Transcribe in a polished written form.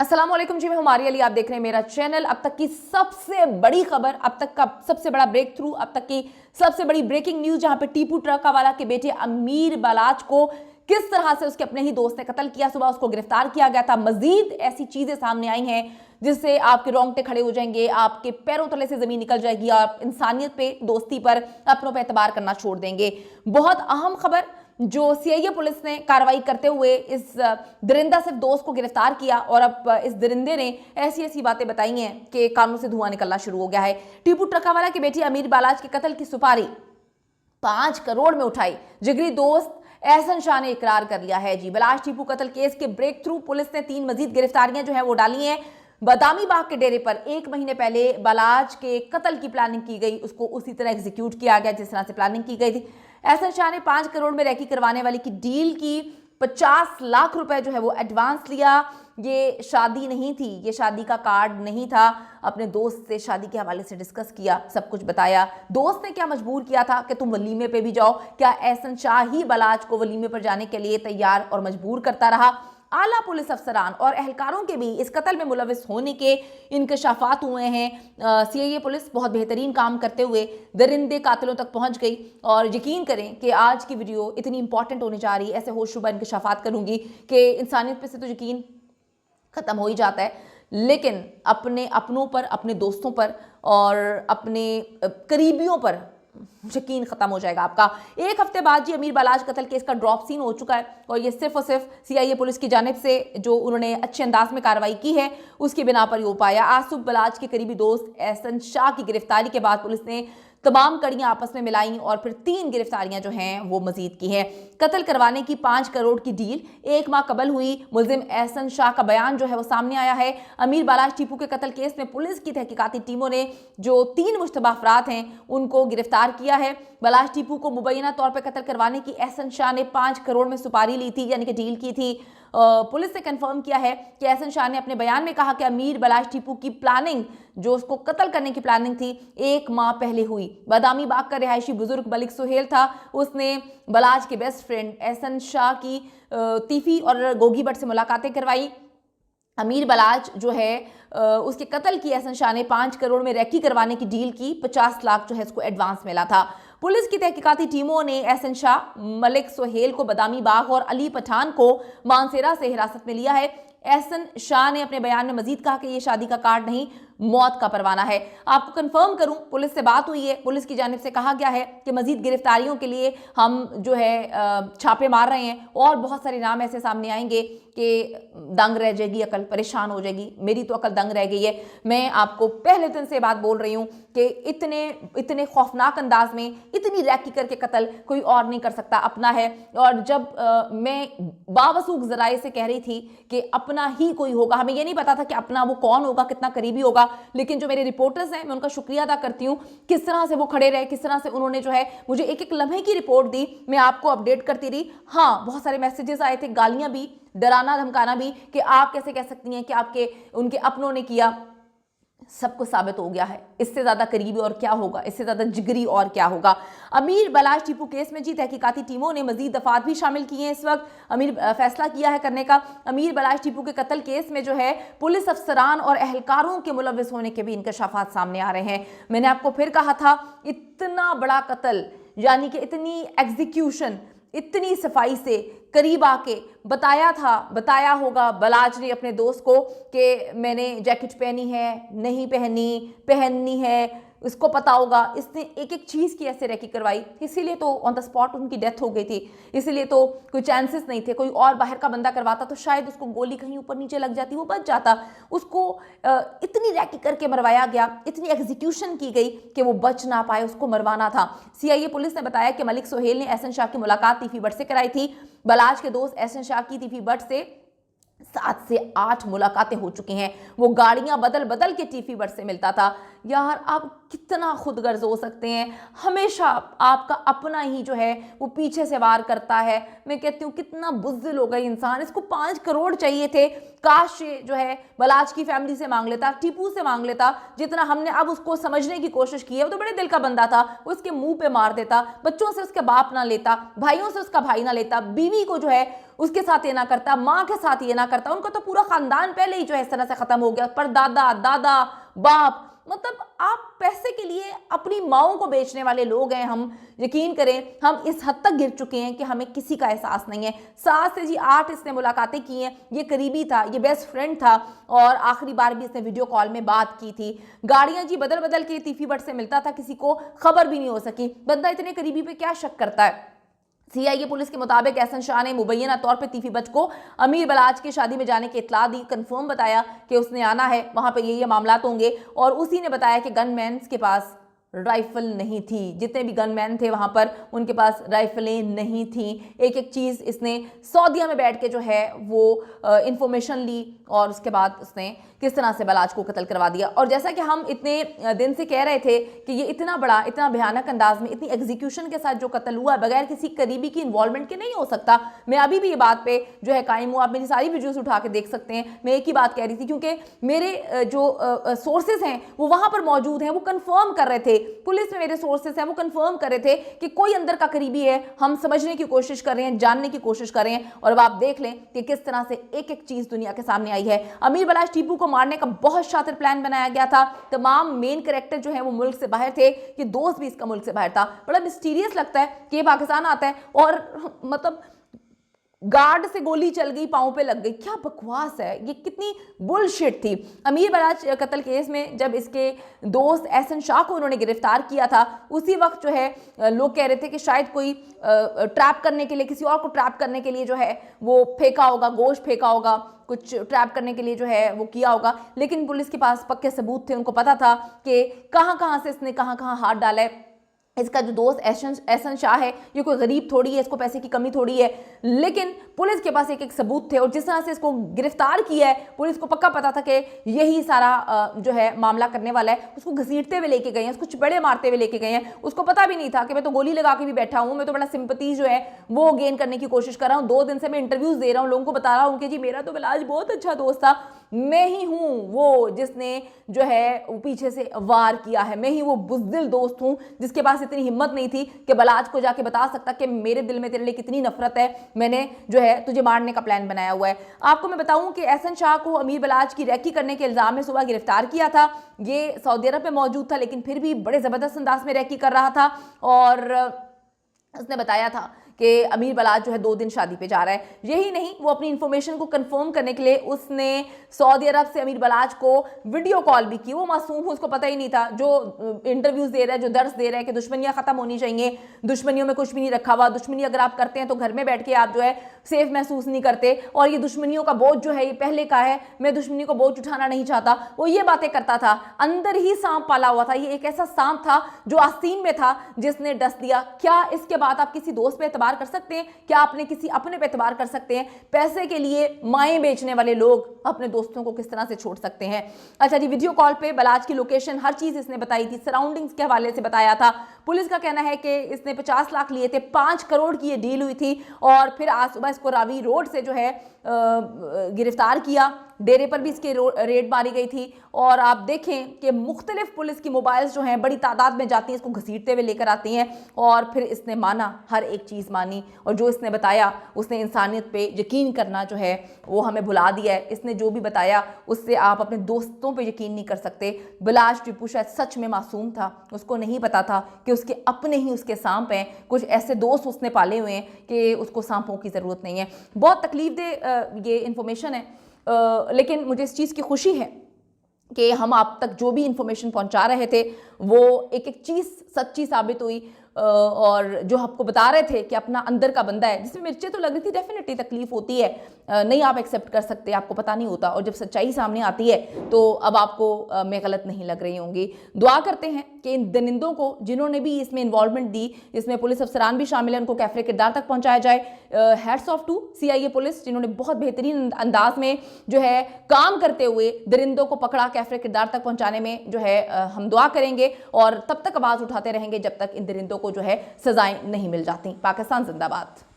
अस्सलाम वालेकुम जी, मैं हूं मारिया अली। आप देख रहे हैं मेरा चैनल। अब तक की सबसे बड़ी खबर, अब तक का सबसे बड़ा ब्रेक थ्रू, अब तक की सबसे बड़ी ब्रेकिंग न्यूज, जहां पे टीपू ट्रक वाला के बेटे अमीर बलाच को किस तरह से उसके अपने ही दोस्त ने कत्ल किया। सुबह उसको गिरफ्तार किया गया था। मजीद ऐसी चीजें सामने आई हैं जिससे आपके रोंगटे खड़े हो जाएंगे, आपके पैरों तले से जमीन निकल जाएगी, आप इंसानियत पे, दोस्ती पर, अपनों पे एतबार करना छोड़ देंगे। बहुत अहम खबर, जो सीआईए पुलिस ने कार्रवाई करते हुए इस दरिंदा सिर्फ दोस्त को गिरफ्तार किया और अब इस दरिंदे ने ऐसी ऐसी बातें बताई हैं कि कानों से धुआं निकलना शुरू हो गया है। टीपू ट्रकावाला की बेटी अमीर बालाज के कत्ल की सुपारी 5 करोड़ में उठाई जिगरी दोस्त एहसन शाह ने इकरार कर लिया है। जी, बलाज टीपू कत्ल केस के ब्रेक थ्रू पुलिस ने 3 मजीद गिरफ्तारियां जो है वो डाली हैं। बदामी बाग के डेरे पर 1 महीने पहले बलाज के कत्ल की प्लानिंग की गई, उसको उसी तरह एग्जीक्यूट किया गया जिस तरह से प्लानिंग की गई थी। एहसन शाह ने 5 करोड़ में रैकी करवाने वाली की डील की, 50 लाख रुपए जो है वो एडवांस लिया। ये शादी नहीं थी, ये शादी का कार्ड नहीं था। अपने दोस्त से शादी के हवाले से डिस्कस किया, सब कुछ बताया। दोस्त ने क्या मजबूर किया था कि तुम वलीमे पे भी जाओ। क्या एहसन शाह ही बलाज को वलीमे पर जाने के लिए तैयार और मजबूर करता रहा। आला पुलिस अफसरान और एहलकारों के भी इस कत्ल में मुलविस होने के इंकशाफात हुए हैं। सीआईए पुलिस बहुत बेहतरीन काम करते हुए दरिंदे कातिलों तक पहुंच गई। और यकीन करें कि आज की वीडियो इतनी इंपॉर्टेंट होने जा रही है, ऐसे होशरुबा इंकशाफात करूंगी कि इंसानियत पे से तो यकीन खत्म हो ही जाता है, लेकिन अपने अपनों पर, अपने दोस्तों पर और अपने करीबियों पर यकीन खत्म हो जाएगा आपका। 1 हफ्ते बाद जी अमीर बलाज कत्ल केस का ड्रॉप सीन हो चुका है और ये सिर्फ और सिर्फ सीआईए पुलिस की जानिब से जो उन्होंने अच्छे अंदाज में कार्रवाई की है उसकी बिना पर ही हो पाया। आज सुबह बलाज के करीबी दोस्त एहसन शाह की गिरफ्तारी के बाद पुलिस ने तमाम कड़ियां आपस में मिलाई और फिर 3 गिरफ्तारियां जो हैं वो मजीद की हैं। कत्ल करवाने की 5 करोड़ की डील 1 माह कबल हुई। मुलजिम एहसन शाह का बयान जो है वो सामने आया है। अमीर बलाज टीपू के कत्ल केस में पुलिस की तहकीकाती टीमों ने जो 3 मुश्तबा अफराद हैं उनको गिरफ्तार किया है। बलाज टीपू को मुबैना तौर पर कत्ल करवाने की एहसन शाह ने 5 करोड़ में सुपारी ली थी, यानी कि डील की थी। पुलिस ने कंफर्म किया है कि एहसन शाह ने अपने बयान में कहा कि अमीर बलाज टीपू की प्लानिंग, जो उसको कत्ल करने की प्लानिंग थी, 1 माह पहले हुई। बदामी बाग का रिहायशी बुजुर्ग मलिक सुहेल था, उसने बलाज के बेस्ट फ्रेंड एहसन शाह की तीफी और गोगी भट्ट से मुलाकातें करवाई। अमीर बलाज जो है उसके कत्ल की एहसन शाह ने 5 करोड़ में रैकी करवाने की डील की, 50 लाख जो है उसको एडवांस मिला था। पुलिस की तहकीकाती टीमों ने एहसन शाह, मलिक सुहेल को बदामी बाग और अली पठान को मानसेरा से हिरासत में लिया है। एहसन शाह ने अपने बयान में मजीद कहा कि यह शादी का कार्ड नहीं, मौत का परवाना है। आपको कंफर्म करूं, पुलिस से बात हुई है, पुलिस की जानिब से कहा गया है कि मजीद गिरफ्तारियों के लिए हम जो है छापे मार रहे हैं और बहुत सारे नाम ऐसे सामने आएंगे कि दंग रह जाएगी अकल, परेशान हो जाएगी। मेरी तो अकल दंग रह गई है। मैं आपको पहले दिन से बात बोल रही हूं कि इतने खौफनाक अंदाज में इतनी रैकी करके कत्ल कोई और नहीं कर सकता, अपना है। और जब मैं बावसूख जराए से कह रही थी कि अपना ही कोई होगा, हमें यह नहीं पता था कि अपना वो कौन होगा, कितना करीबी होगा, लेकिन जो मेरे रिपोर्टर्स हैं मैं उनका शुक्रिया अदा करती हूं, किस तरह से वो खड़े रहे, किस तरह से उन्होंने जो है मुझे एक एक लम्हे की रिपोर्ट दी, मैं आपको अपडेट करती रही। हाँ, बहुत सारे मैसेजेस आए थे, गालियां भी, डराना धमकाना भी कि आप कैसे कह सकती हैं कि आपके उनके अपनों ने किया। सब कुछ साबित हो गया है। इससे ज्यादा करीबी और क्या होगा, इससे ज्यादा जिगरी और क्या होगा। अमीर बलाज टीपू केस में जी तहकीकाती टीमों ने मजीद दफात भी शामिल किए हैं। इस वक्त अमीर फैसला किया है करने का। अमीर बलाज टीपू के कत्ल केस में जो है पुलिस अफसरान और एहलकारों के मुलविस होने के भी इंकशाफात सामने आ रहे हैं। मैंने आपको फिर कहा था, इतना बड़ा कत्ल, यानी कि इतनी एग्जीक्यूशन, इतनी सफाई से करीब आके बताया होगा बलाज ने अपने दोस्त को कि मैंने जैकेट पहनी है, नहीं पहननी है, इसको पता होगा। इसने एक एक चीज़ की ऐसे रैकी करवाई, इसीलिए तो ऑन द स्पॉट उनकी डेथ हो गई थी। इसीलिए तो कोई चांसेस नहीं थे। कोई और बाहर का बंदा करवाता तो शायद उसको गोली कहीं ऊपर नीचे लग जाती, वो बच जाता। उसको इतनी रैकी करके मरवाया गया, इतनी एग्जीक्यूशन की गई कि वो बच ना पाए, उसको मरवाना था। सीआईए पुलिस ने बताया कि मलिक सुहेल ने एहसन शाह की मुलाकात तीफी भट्ट से कराई थी। बलाज के दोस्त एहसन शाह की तीफी भट्ट से 7 से 8 मुलाकातें हो चुकी हैं। वो गाड़ियां बदल बदल के टीफी भट्ट से मिलता था। यार, आप कितना खुदगर्ज हो सकते हैं। हमेशा आपका अपना ही जो है वो पीछे से वार करता है। मैं कहती हूँ कितना बुज़दिल हो गई इंसान। इसको 5 करोड़ चाहिए थे, काश ये जो है बलाज की फैमिली से मांग लेता, टीपू से मांग लेता। जितना हमने अब उसको समझने की कोशिश की है, वो तो बड़े दिल का बंदा था, उसके मुंह पे मार देता, बच्चों से उसके बाप ना लेता, भाइयों से उसका भाई ना लेता, बीवी को जो है उसके साथ ये ना करता, माँ के साथ ये ना करता। उनका तो पूरा खानदान पहले ही जो है इस तरह से खत्म हो गया, पर दादा दादा बाप, मतलब आप पैसे के लिए अपनी माओं को बेचने वाले लोग हैं। हम यकीन करें, हम इस हद तक गिर चुके हैं कि हमें किसी का एहसास नहीं है। 7 से जी 8 इसने मुलाकातें की हैं, ये करीबी था, ये बेस्ट फ्रेंड था, और आखिरी बार भी इसने वीडियो कॉल में बात की थी। गाड़ियां जी बदल बदल के तीफी बट से मिलता था, किसी को खबर भी नहीं हो सकी। बंदा इतने करीबी पे क्या शक करता है। सीआईए पुलिस के मुताबिक एहसन शाह ने मुबैना तौर पर तीफी बच को अमीर बलाच की शादी में जाने की इत्तला दी, कंफर्म बताया कि उसने आना है, वहां पे ये मामला होंगे। और उसी ने बताया कि गनमैन के पास राइफल नहीं थी, जितने भी गनमैन थे वहां पर उनके पास राइफलें नहीं थी। एक एक चीज़ इसने सऊदीया में बैठ के जो है वो इंफॉर्मेशन ली, और उसके बाद उसने किस तरह से बलाच को कत्ल करवा दिया। और जैसा कि हम इतने दिन से कह रहे थे कि ये इतना बड़ा, इतना भयानक अंदाज में, इतनी एग्जीक्यूशन के साथ जो कत्ल हुआ बगैर किसी करीबी की इन्वॉल्वमेंट के नहीं हो सकता। मैं अभी भी ये बात पे जो है कायम हूँ, आप मेरी सारी वीडियोस उठा के देख सकते हैं। मैं एक ही बात कह रही थी, क्योंकि मेरे जो सोर्सेज हैं वो वहां पर मौजूद हैं, वो कंफर्म कर रहे थे, पुलिस में मेरे सोर्सेज हैं वो कंफर्म कर रहे थे कि कोई अंदर का करीबी है। हम समझने की कोशिश कर रहे हैं, जानने की कोशिश कर रहे हैं, और अब आप देख लें कि किस तरह से एक एक चीज दुनिया के सामने आई है। अमीर बलाच टीपू को मारने का बहुत शातिर प्लान बनाया गया था। तमाम मेन कैरेक्टर जो है वो मुल्क से बाहर थे, ये दोस्त भी इसका मुल्क से बाहर था। बड़ा मिस्टीरियस लगता है कि ये पाकिस्तान आता है और मतलब गार्ड से गोली चल गई, पांव पे लग गई। क्या बकवास है, ये कितनी बुलशिट थी। अमीर बलाच कत्ल केस में जब इसके दोस्त एहसन शाह को उन्होंने गिरफ्तार किया था, उसी वक्त जो है लोग कह रहे थे कि शायद कोई ट्रैप करने के लिए, किसी और को ट्रैप करने के लिए जो है वो फेंका होगा, गोश्त फेंका होगा, कुछ ट्रैप करने के लिए जो है वो किया होगा। लेकिन पुलिस के पास पक्के सबूत थे, उनको पता था कि कहां कहां से इसने कहां कहां हाथ डाला है। इसका जो दोस्त एहसन शाह है, ये कोई गरीब थोड़ी है, इसको पैसे की कमी थोड़ी है, लेकिन पुलिस के पास एक एक सबूत थे। और जिस तरह से इसको गिरफ्तार किया है, पुलिस को पक्का पता था कि यही सारा जो है मामला करने वाला है। उसको घसीटते हुए लेके गए हैं, उसको चपेड़े मारते हुए लेके गए हैं। उसको पता भी नहीं था कि मैं तो गोली लगा के भी बैठा हूँ, मैं तो बड़ा सिंपैथी जो है वो गेन करने की कोशिश कर रहा हूँ। 2 दिन से मैं इंटरव्यूज दे रहा हूँ, लोगों को बता रहा हूँ कि जी मेरा तो बलाच बहुत अच्छा दोस्त था, मैं ही हूँ वो जिसने जो है वो पीछे से वार किया है, मैं ही वो बुज़दिल दोस्त हूँ जिसके पास इतनी हिम्मत नहीं थी कि बलाच को जाके बता सकता कि मेरे दिल में तेरे लिए कितनी नफरत है, मैंने जो है तुझे मारने का प्लान बनाया हुआ है। आपको मैं बताऊं कि एहसन शाह को अमीर बलाच की रैकी करने के इल्जाम में सुबह गिरफ्तार किया था। ये सऊदी अरब में मौजूद था, लेकिन फिर भी बड़े ज़बरदस्त अंदाज में रैकी कर रहा था, और उसने बताया था कि अमीर बलाच जो है 2 दिन शादी पे जा रहा है। यही नहीं, वो अपनी इंफॉर्मेशन को कंफर्म करने के लिए उसने सऊदी अरब से अमीर बलाच को वीडियो कॉल भी की। वो मासूम, उसको पता ही नहीं था, जो इंटरव्यूज दे रहा है, जो दर्स दे रहा है कि दुश्मनियां खत्म होनी चाहिए, दुश्मनियों में कुछ भी नहीं रखा हुआ, दुश्मनी अगर आप करते हैं तो घर में बैठ के आप जो है सेफ महसूस नहीं करते, और ये दुश्मनियों का बोझ जो है ये पहले का है, मैं दुश्मनी को बोझ उठाना नहीं चाहता, वो ये बातें करता था। अंदर ही सांप पाला हुआ था, ये एक ऐसा सांप था जो आस्तीन में था जिसने डस दिया। क्या इसके बाद आप किसी दोस्त पे एतबार कर सकते हैं? क्या आपने किसी अपने पे एतबार कर सकते हैं? पैसे के लिए माएं बेचने वाले लोग अपने दोस्तों को किस तरह से छोड़ सकते हैं। अच्छा जी, वीडियो कॉल पे बलाच की लोकेशन हर चीज इसने बताई थी, सराउंडिंग्स के हवाले से बताया था। पुलिस का कहना है कि इसने 50 लाख लिए थे, 5 करोड़ की ये डील हुई थी, और फिर आज सुबह इसको रावी रोड से जो है गिरफ्तार किया। डेरे पर भी इसके रेड मारी गई थी, और आप देखें कि मुख्तलिफ पुलिस की मोबाइल्स जो हैं बड़ी तादाद में जाती हैं, इसको घसीटते हुए लेकर आती हैं, और फिर इसने माना, हर एक चीज़ मानी, और जो इसने बताया उसने इंसानियत पे यकीन करना जो है वो हमें भुला दिया है। इसने जो भी बताया उससे आप अपने दोस्तों पे यकीन नहीं कर सकते। बलाच टीपू शायद सच में मासूम था, उसको नहीं पता था कि उसके अपने ही उसके सांप हैं, कुछ ऐसे दोस्त उसने पाले हुए हैं कि उसको सांपों की ज़रूरत नहीं है। बहुत तकलीफ दे ये इंफॉर्मेशन है, लेकिन मुझे इस चीज़ की खुशी है कि हम आप तक जो भी इंफॉर्मेशन पहुंचा रहे थे वो एक एक चीज़ सच्ची साबित हुई, और जो आपको बता रहे थे कि अपना अंदर का बंदा है, जिसमें मिर्चें तो लग रही थी, डेफिनेटली तकलीफ होती है, नहीं आप एक्सेप्ट कर सकते, आपको पता नहीं होता, और जब सच्चाई सामने आती है तो अब आपको मैं गलत नहीं लग रही होंगी। दुआ करते हैं कि इन दरिंदों को जिन्होंने भी इसमें इन्वॉल्वमेंट दी, इसमें पुलिस अफसरान भी शामिल हैं, उनको कैफरे किरदार तक पहुंचाया जाए। Hats off to CIA police, जिन्होंने बहुत बेहतरीन अंदाज में जो है काम करते हुए दरिंदों को पकड़ा, कैफरे किरदार तक पहुंचाने में जो है हम दुआ करेंगे, और तब तक आवाज़ उठाते रहेंगे जब तक इन दरिंदों को जो है सजाएं नहीं मिल जाती। पाकिस्तान जिंदाबाद।